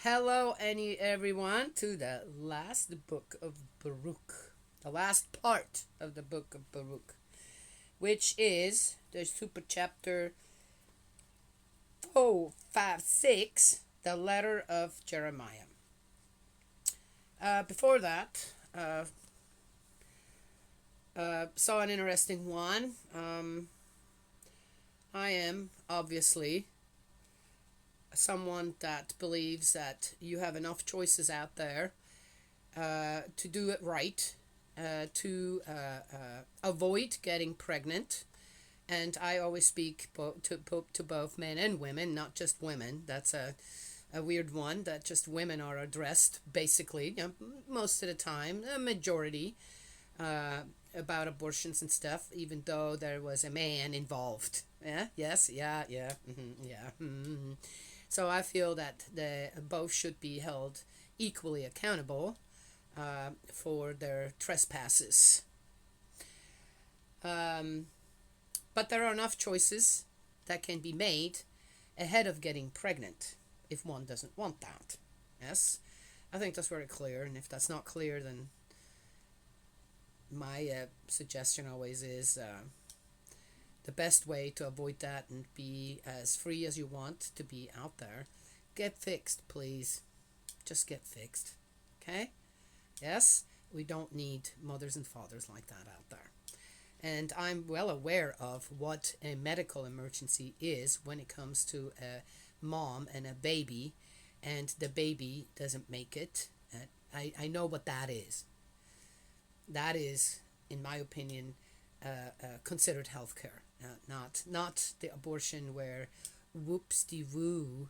Hello, everyone, to the last book of Baruch, the last part of the book of Baruch, which is the super chapter 456, the letter of Jeremiah. Before that, saw an interesting one. I am obviously someone that believes that you have enough choices out there to do it right, to avoid getting pregnant. And I always speak to both men and women, not just women. That's a weird one that just women are addressed, basically, most of the time, a majority, uh, about abortions and stuff, even though there was a man involved. Yeah, yes, yeah, yeah. So I feel that the both should be held equally accountable for their trespasses. Um, but there are enough choices that can be made ahead of getting pregnant if one doesn't want that. Yes, I think that's very clear. And if that's not clear, then my suggestion always is the best way to avoid that and be as free as you want to be out there. Get fixed, please. Just get fixed. Okay? Yes? We don't need mothers and fathers like that out there. And I'm well aware of what a medical emergency is when it comes to a mom and a baby, and the baby doesn't make it. I know what that is. That is, in my opinion, considered healthcare. Not the abortion where whoops de woo,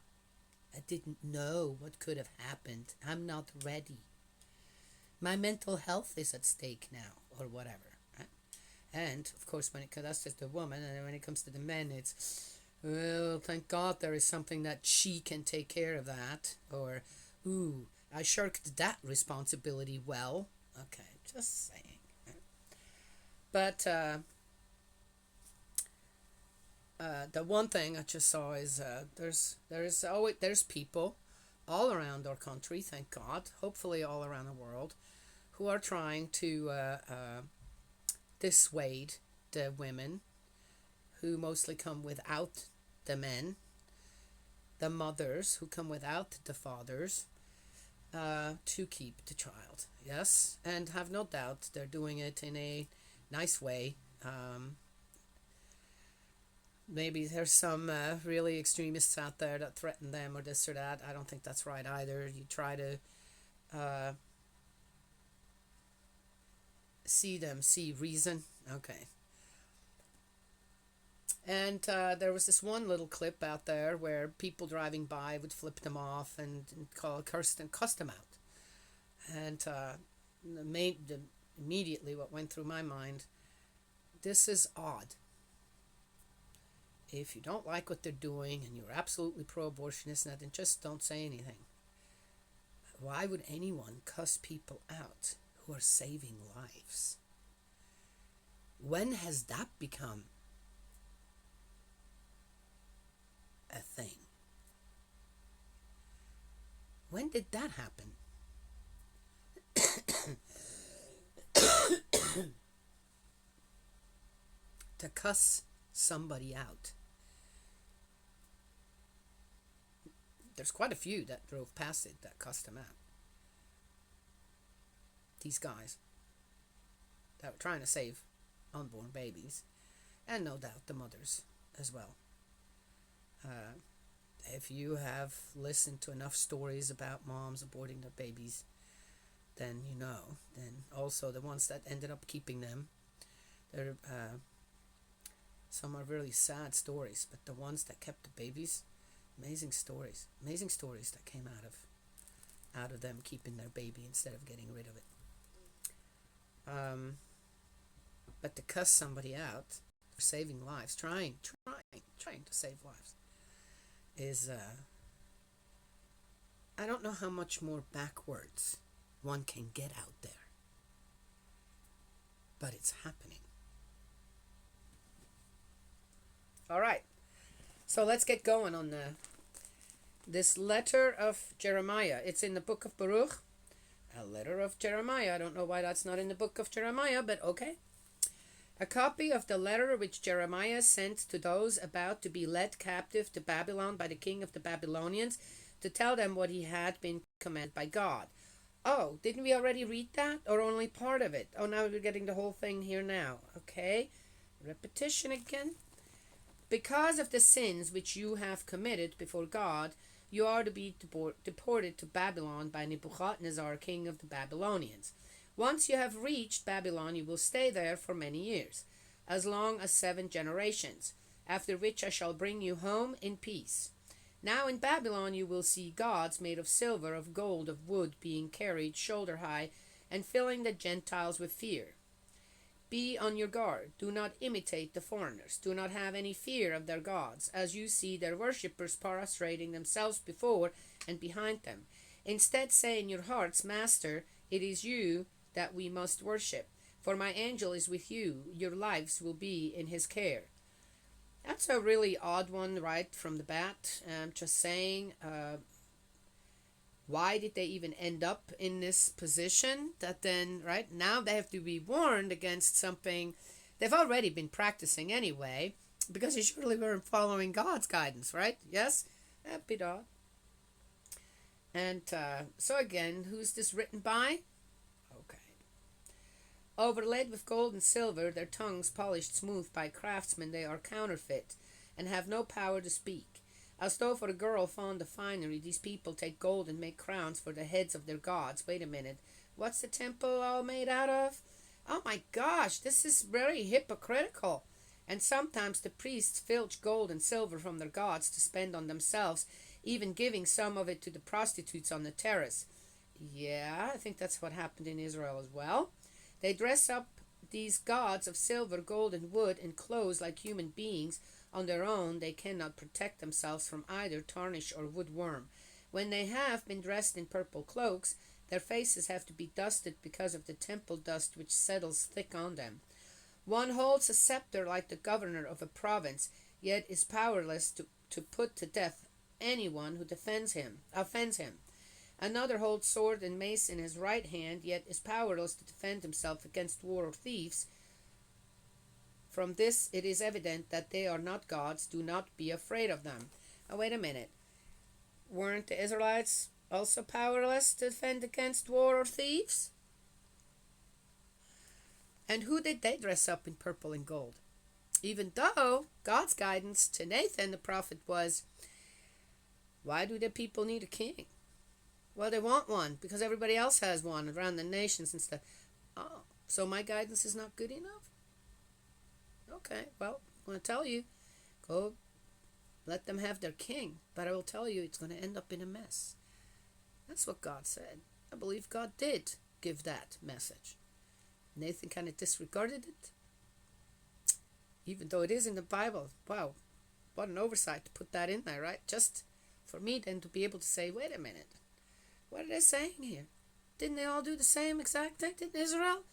I didn't know what could have happened. I'm not ready. My mental health is at stake now, or whatever. Right? And of course, when that's just a woman, and when it comes to the men, it's well, thank God there is something that she can take care of that, or ooh, I shirked that responsibility well. Okay, just saying. But the one thing I just saw is there's people all around our country, thank God, hopefully all around the world, who are trying to dissuade the women who mostly come without the men, the mothers who come without the fathers, to keep the child. Yes, and have no doubt they're doing it in a nice way. Maybe there's some really extremists out there that threaten them or this or that. I don't think that's right either. You try to uh, see reason. Okay. And there was this one little clip out there where people driving by would flip them off and cuss them out. And immediately what went through my mind, this is odd. If you don't like what they're doing and you're absolutely pro-abortionist, then just don't say anything. Why would anyone cuss people out who are saving lives? When has that become a thing? When did that happen? To cuss somebody out. There's quite a few that drove past it that cussed him out. These guys that were trying to save unborn babies, and no doubt the mothers as well. Uh, if you have listened to enough stories about moms aborting their babies, then you know. Then also the ones that ended up keeping them, they're some are really sad stories, but the ones that kept the babies, amazing stories that came out of them keeping their baby instead of getting rid of it. Um, but to cuss somebody out for saving lives, trying to save lives, is I don't know how much more backwards one can get out there, but it's happening. All right, so let's get going on This letter of Jeremiah. It's in the book of Baruch. A letter of Jeremiah. I don't know why that's not in the book of Jeremiah, but okay. A copy of the letter which Jeremiah sent to those about to be led captive to Babylon by the king of the Babylonians, to tell them what he had been commanded by God. Oh, didn't we already read that? Or only part of it? Oh, now we're getting the whole thing here now. Okay. Repetition again. Because of the sins which you have committed before God, you are to be deported to Babylon by Nebuchadnezzar, king of the Babylonians. Once you have reached Babylon, you will stay there for many years, as long as 7 generations, after which I shall bring you home in peace. Now in Babylon you will see gods made of silver, of gold, of wood, being carried shoulder high, and filling the Gentiles with fear. Be on your guard. Do not imitate the foreigners. Do not have any fear of their gods, as you see their worshippers prostrating themselves before and behind them. Instead say in your hearts, Master, it is you that we must worship, for my angel is with you. Your lives will be in his care. That's a really odd one right from the bat. Just saying, why did they even end up in this position? That then, right now, they have to be warned against something they've already been practicing anyway, because they surely weren't following God's guidance, right? Yes? That'd be odd. And so again, who's this written by? Okay. Overlaid with gold and silver, their tongues polished smooth by craftsmen, they are counterfeit, and have no power to speak. As though for a girl fond of finery, these people take gold and make crowns for the heads of their gods. Wait a minute. What's the temple all made out of? Oh my gosh, this is very hypocritical. And sometimes the priests filch gold and silver from their gods to spend on themselves, even giving some of it to the prostitutes on the terrace. Yeah, I think that's what happened in Israel as well. They dress up these gods of silver, gold, and wood in clothes like human beings. On their own, they cannot protect themselves from either tarnish or woodworm. When they have been dressed in purple cloaks, their faces have to be dusted because of the temple dust which settles thick on them. One holds a scepter like the governor of a province, yet is powerless to put to death anyone who offends him. Another holds sword and mace in his right hand, yet is powerless to defend himself against war or thieves. From this it is evident that they are not gods. Do not be afraid of them. Oh, wait a minute. Weren't the Israelites also powerless to defend against war or thieves? And who did they dress up in purple and gold? Even though God's guidance to Nathan the prophet was, why do the people need a king? Well, they want one because everybody else has one around the nations and stuff. Oh, so my guidance is not good enough? Okay, well, I'm going to tell you, go let them have their king, but I will tell you it's going to end up in a mess. That's what God said. I believe God did give that message. Nathan kind of disregarded it, even though it is in the Bible. Wow, what an oversight to put that in there, right? Just for me then to be able to say, wait a minute, what are they saying here? Didn't they all do the same exact thing? Didn't Israel,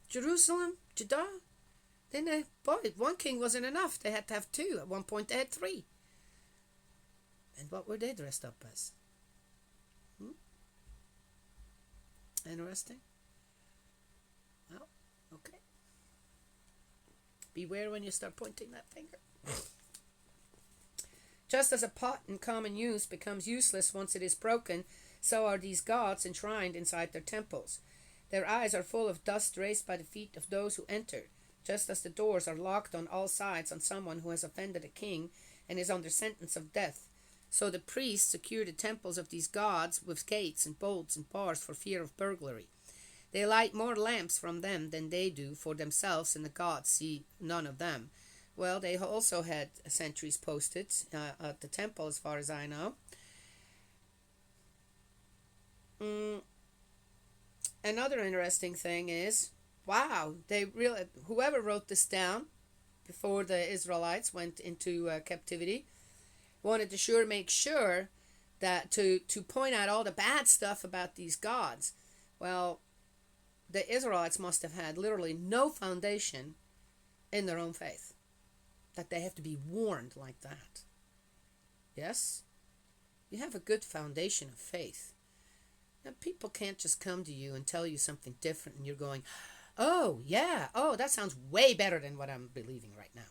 Jerusalem, Judah? Then one king wasn't enough. They had to have 2. At one point they had 3. And what were they dressed up as? Interesting. Well, okay. Beware when you start pointing that finger. Just as a pot in common use becomes useless once it is broken, so are these gods enshrined inside their temples. Their eyes are full of dust raised by the feet of those who enter. Just as the doors are locked on all sides on someone who has offended a king and is under sentence of death, so the priests secure the temples of these gods with gates and bolts and bars for fear of burglary. They light more lamps from them than they do for themselves, and the gods see none of them. Well, they also had sentries posted at the temple, as far as I know. Another interesting thing is, wow, whoever wrote this down before the Israelites went into captivity wanted to make sure that to point out all the bad stuff about these gods. Well, the Israelites must have had literally no foundation in their own faith, that they have to be warned like that. Yes? You have a good foundation of faith. Now, people can't just come to you and tell you something different and you're going, oh, yeah, oh, that sounds way better than what I'm believing right now.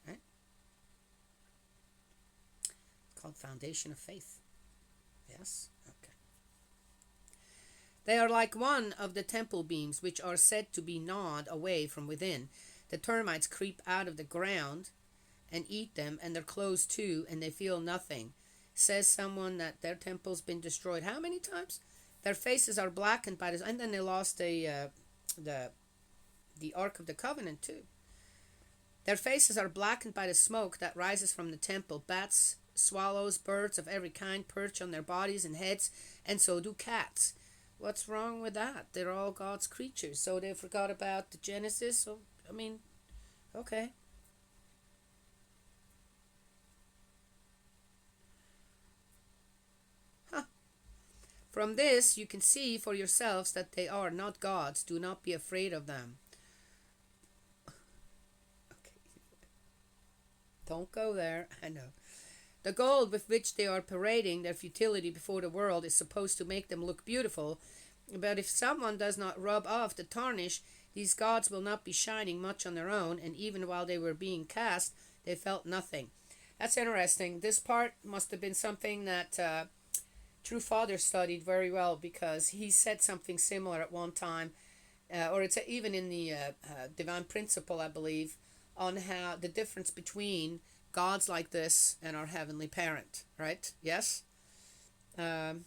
Right? It's called foundation of faith. Yes? Okay. They are like one of the temple beams which are said to be gnawed away from within. The termites creep out of the ground and eat them, and their clothes too, and they feel nothing. Says someone that their temple's been destroyed. How many times? Their faces are blackened by this, and then they lost the Ark of the Covenant too. Their faces are blackened by the smoke that rises from the temple. Bats, swallows, birds of every kind perch on their bodies and heads, and so do cats. What's wrong with that? They're all God's creatures, so they forgot about the Genesis. So I mean, okay. Huh. From this you can see for yourselves that they are not gods. Do not be afraid of them. Okay. Don't go there. I know. The gold with which they are parading their futility before the world is supposed to make them look beautiful, but if someone does not rub off the tarnish, these gods will not be shining much on their own, and even while they were being cast, they felt nothing. That's interesting. This part must have been something that True Father studied very well, because he said something similar at one time, or it's even in the Divine Principle, I believe, on how the difference between gods like this and our heavenly parent, right? Yes. Um,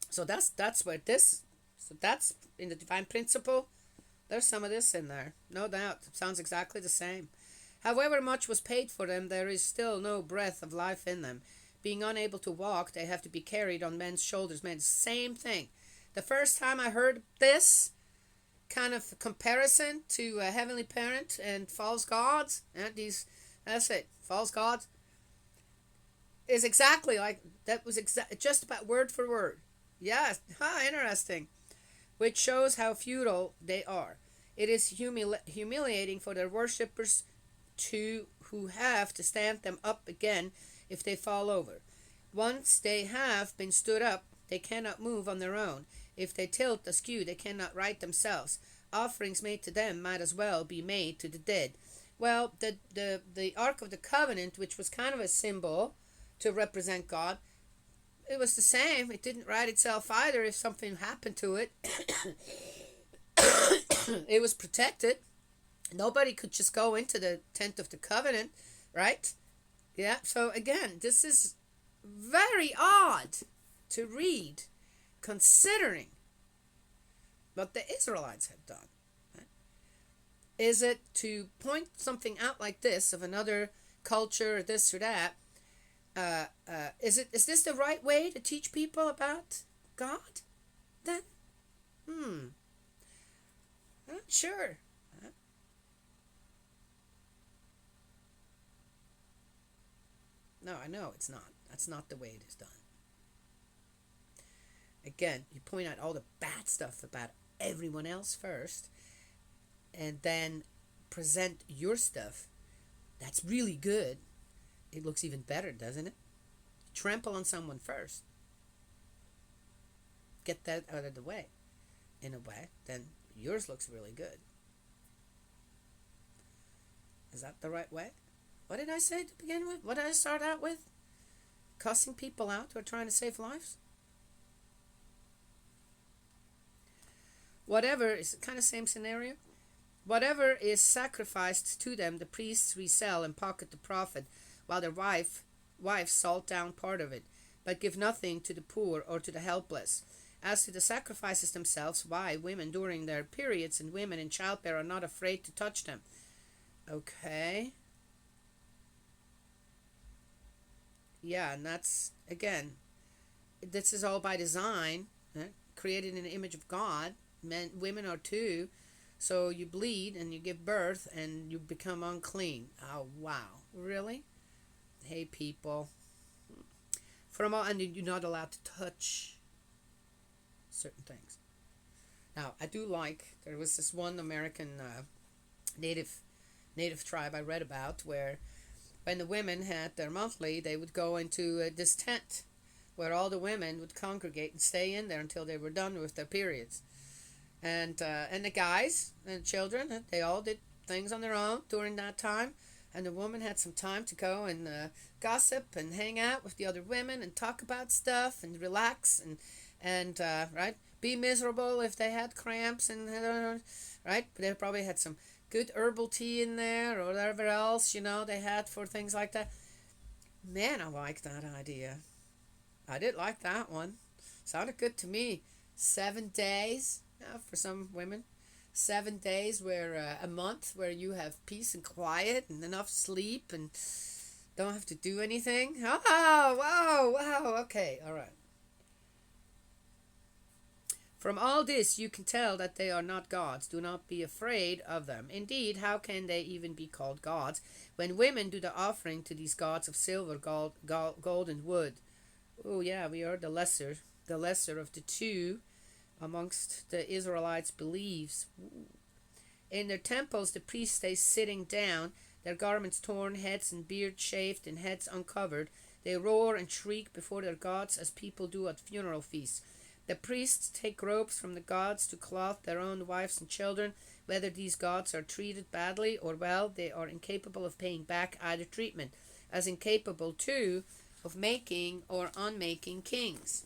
so that's where this. So that's in the Divine Principle. There's some of this in there, no doubt. It sounds exactly the same. However much was paid for them, there is still no breath of life in them. Being unable to walk, they have to be carried on men's shoulders. Man, same thing. The first time I heard this kind of comparison to a heavenly parent and false gods, and these, that's it, false gods, is exactly like that. Was just about word for word. Yes, interesting. Which shows how futile they are. It is humiliating for their worshippers who have to stand them up again if they fall over. Once they have been stood up, they cannot move on their own. If they tilt askew, they cannot right themselves. Offerings made to them might as well be made to the dead. Well, the Ark of the Covenant, which was kind of a symbol to represent God, it was the same. It didn't right itself either if something happened to it. It was protected. Nobody could just go into the tent of the covenant, right? Yeah, so again, this is very odd to read, considering what the Israelites have done. Right? Is it to point something out like this of another culture or this or that? Is this the right way to teach people about God? Then, I'm not sure. No, I know it's not. That's not the way it is done. Again, you point out all the bad stuff about everyone else first, and then present your stuff that's really good. It looks even better, doesn't it? Trample on someone first. Get that out of the way. In a way, then yours looks really good. Is that the right way? What did I say to begin with? What did I start out with? Cussing people out who are trying to save lives? Whatever is kind of same scenario. Whatever is sacrificed to them, the priests resell and pocket the profit, while their wives salt down part of it, but give nothing to the poor or to the helpless. As to the sacrifices themselves, why, women during their periods and women in childbirth are not afraid to touch them. Okay. Yeah, and that's, again, this is all by design, created in the image of God. Men, women are too. So you bleed and you give birth and you become unclean. Oh, wow. Really? Hey, people. From all, and you're not allowed to touch certain things. Now, I do like, there was this one American native tribe I read about where when the women had their monthly, they would go into this tent where all the women would congregate and stay in there until they were done with their periods. And the guys and children, they all did things on their own during that time. And the woman had some time to go and gossip and hang out with the other women and talk about stuff and relax and right, be miserable if they had cramps and right. But they probably had some good herbal tea in there or whatever else they had for things like that. Man, I like that idea. I did like that one. Sounded good to me. 7 days for some women. 7 days where a month where you have peace and quiet and enough sleep and don't have to do anything. Oh, wow. Okay, all right. From all this you can tell that they are not gods. Do not be afraid of them. Indeed, how can they even be called gods when women do the offering to these gods of silver, gold and wood? Oh yeah, we are the lesser of the two amongst the Israelites' beliefs. In their temples the priests stay sitting down, their garments torn, heads and beards shaved, and heads uncovered. They roar and shriek before their gods as people do at funeral feasts. The priests take robes from the gods to clothe their own wives and children. Whether these gods are treated badly or well, they are incapable of paying back either treatment, as incapable too of making or unmaking kings.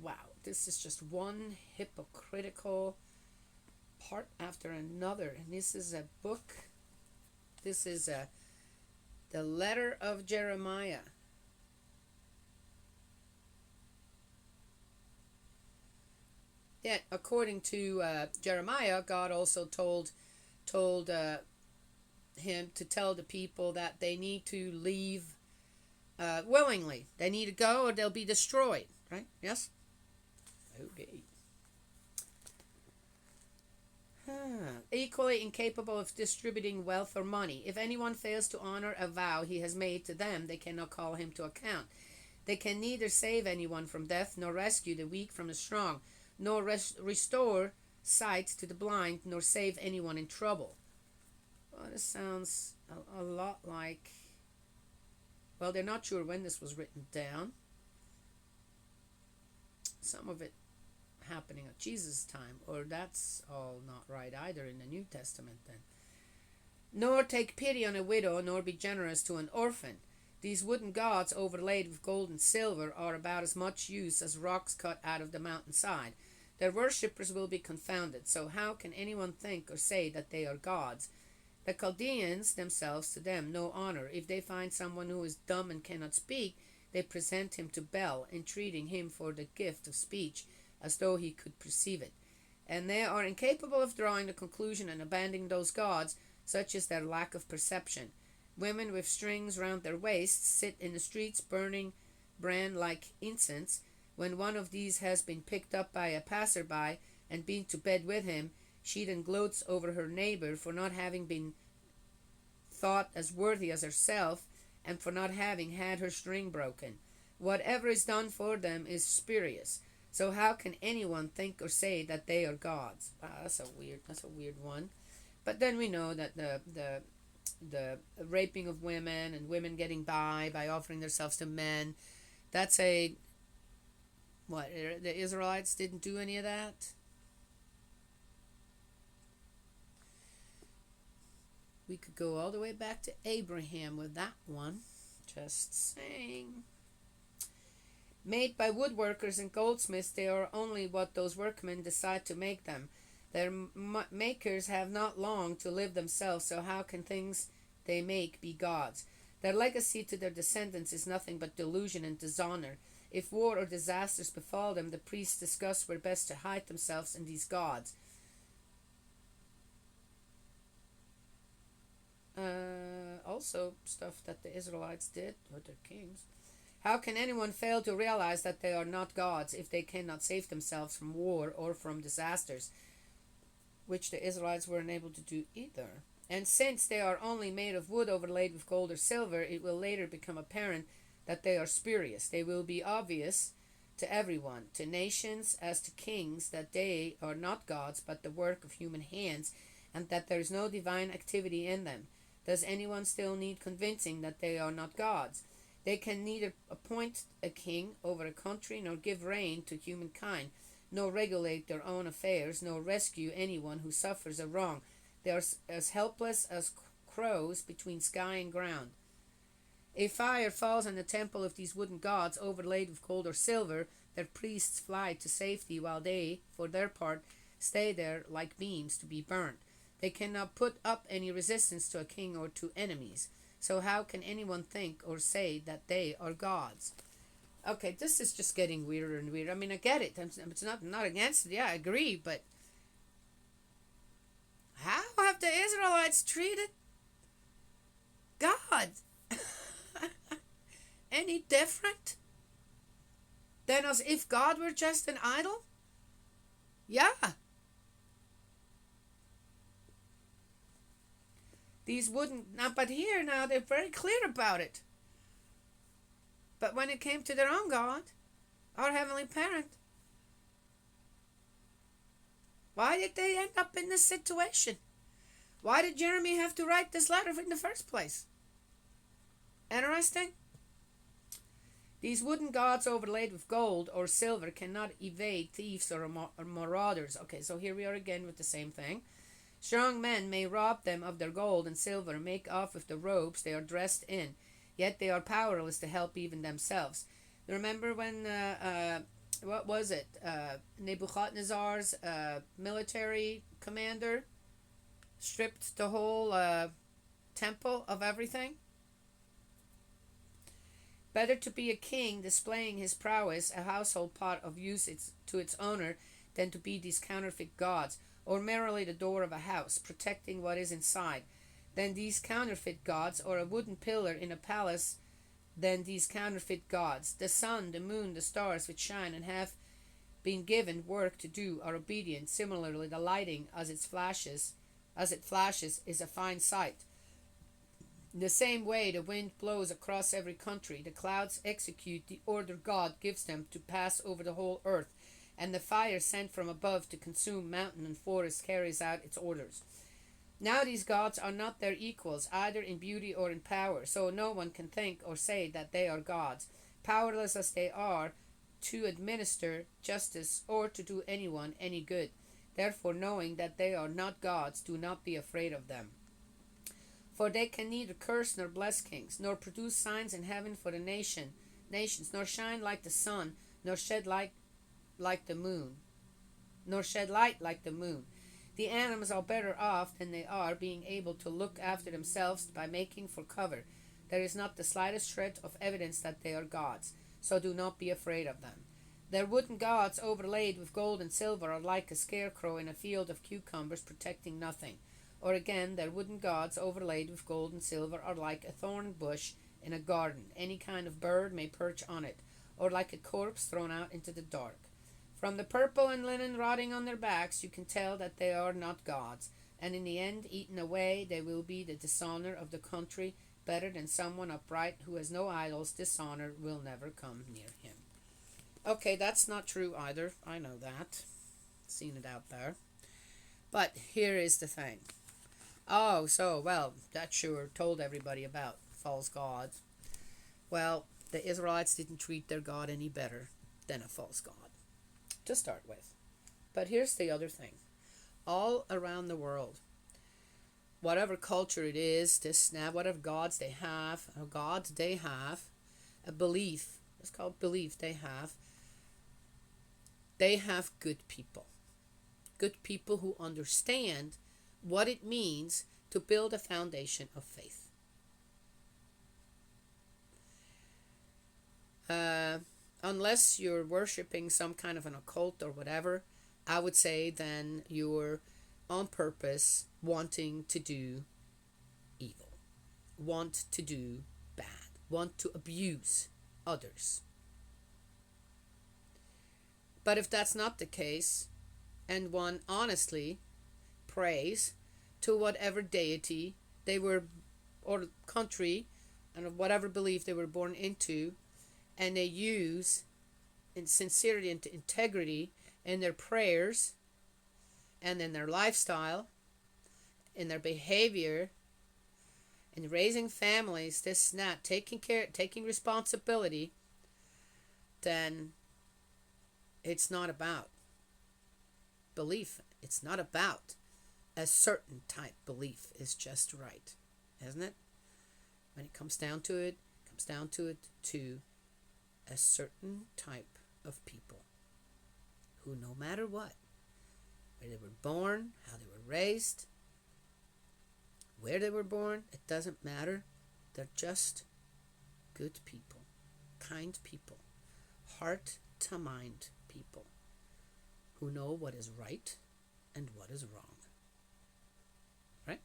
Wow, this is just one hypocritical part after another. And this is a book. This is the letter of Jeremiah. Yet, according to Jeremiah, God also told him to tell the people that they need to leave willingly. They need to go or they'll be destroyed. Right? Yes? Okay. Equally incapable of distributing wealth or money. If anyone fails to honor a vow he has made to them, they cannot call him to account. They can neither save anyone from death, nor rescue the weak from the strong, nor restore sight to the blind, nor save anyone in trouble. Well, this sounds a lot like... Well, they're not sure when this was written down. Some of it happening at Jesus' time, or that's all not right either in the New Testament then. Nor take pity on a widow, nor be generous to an orphan. These wooden gods overlaid with gold and silver are about as much use as rocks cut out of the mountainside. Their worshippers will be confounded, so how can anyone think or say that they are gods? The Chaldeans themselves to them no honor. If they find someone who is dumb and cannot speak, they present him to Bel, entreating him for the gift of speech, as though he could perceive it. And they are incapable of drawing the conclusion and abandoning those gods, such is their lack of perception. Women with strings round their waists sit in the streets burning bran like incense. When one of these has been picked up by a passerby and been to bed with him, she then gloats over her neighbor for not having been thought as worthy as herself, and for not having had her string broken. Whatever is done for them is spurious. So how can anyone think or say that they are gods? Wow, that's a weird one. But then we know that the raping of women and women getting by offering themselves to men, that's a what? The Israelites didn't do any of that? We could go all the way back to Abraham with that one. Just saying. Made by woodworkers and goldsmiths, they are only what those workmen decide to make them. Their makers have not long to live themselves, so how can things they make be gods? Their legacy to their descendants is nothing but delusion and dishonor. If war or disasters befall them, the priests discuss where best to hide themselves in these gods. Also, stuff that the Israelites did with their kings. How can anyone fail to realize that they are not gods if they cannot save themselves from war or from disasters, which the Israelites weren't able to do either? And since they are only made of wood overlaid with gold or silver, it will later become apparent that they are spurious. They will be obvious to everyone, to nations as to kings, that they are not gods but the work of human hands, and that there is no divine activity in them. Does anyone still need convincing that they are not gods? They can neither appoint a king over a country, nor give rein to humankind, nor regulate their own affairs, nor rescue anyone who suffers a wrong. They are as helpless as crows between sky and ground. A fire falls on the temple of these wooden gods, overlaid with gold or silver. Their priests fly to safety, while they, for their part, stay there like beams to be burnt. They cannot put up any resistance to a king or to enemies. So how can anyone think or say that they are gods? Okay, this is just getting weirder and weirder. I mean, I get it. I'm not against it. Yeah, I agree. But how have the Israelites treated God? Any different than as if God were just an idol? Yeah. These wouldn't. Now, but here now they're very clear about it. But when it came to their own God, our Heavenly Parent, why did they end up in this situation? Why did Jeremy have to write this letter in the first place? Interesting. These wooden gods overlaid with gold or silver cannot evade thieves or marauders. Okay, so here we are again with the same thing. Strong men may rob them of their gold and silver, make off with the robes they are dressed in, yet they are powerless to help even themselves. Remember when, what was it, Nebuchadnezzar's military commander stripped the whole temple of everything? Better to be a king displaying his prowess, a household pot of use to its owner, than to be these counterfeit gods, or merely the door of a house, protecting what is inside, than these counterfeit gods, or a wooden pillar in a palace, than these counterfeit gods. The sun, the moon, the stars which shine and have been given work to do are obedient. Similarly, the lighting as it flashes is a fine sight. In the same way, the wind blows across every country. The clouds execute the order God gives them to pass over the whole earth, and the fire sent from above to consume mountain and forest carries out its orders. Now these gods are not their equals, either in beauty or in power, so no one can think or say that they are gods, powerless as they are to administer justice or to do anyone any good. Therefore, knowing that they are not gods, do not be afraid of them. For they can neither curse nor bless kings, nor produce signs in heaven for the nations, nor shine like the sun, nor shed light like the moon. The animals are better off than they are, being able to look after themselves by making for cover. There is not the slightest shred of evidence that they are gods, so do not be afraid of them. Their wooden gods overlaid with gold and silver are like a scarecrow in a field of cucumbers protecting nothing. Or again, their wooden gods overlaid with gold and silver are like a thorn bush in a garden. Any kind of bird may perch on it, or like a corpse thrown out into the dark. From the purple and linen rotting on their backs, you can tell that they are not gods, and in the end, eaten away, they will be the dishonor of the country. Better than someone upright who has no idols, dishonor will never come near him. Okay, that's not true either. I know that. Seen it out there. But here is the thing. Oh, so, well, that sure told everybody about false gods. Well, the Israelites didn't treat their God any better than a false god, to start with. But here's the other thing. All around the world, whatever culture it is, whatever gods they have, a belief, it's called belief they have good people. Good people who understand what it means to build a foundation of faith. Unless you're worshipping some kind of an occult or whatever, I would say then you're on purpose wanting to do evil, want to do bad, want to abuse others. But if that's not the case, and one honestly prays to whatever deity they were, or country, and of whatever belief they were born into, and they use in sincerity and integrity in their prayers and in their lifestyle, in their behavior, and raising families, this not taking care, taking responsibility, then it's not about belief. It's not about a certain type belief is just right, isn't it? When it comes down to it, to a certain type of people who, no matter what, where they were born, how they were raised, where they were born, it doesn't matter. They're just good people, kind people, heart to mind people who know what is right and what is wrong. Right?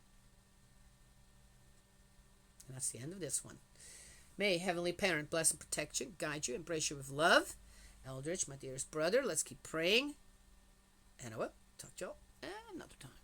And that's the end of this one. May Heavenly Parent bless and protect you, guide you, embrace you with love. Eldridge, my dearest brother, let's keep praying. And I will talk to y'all another time.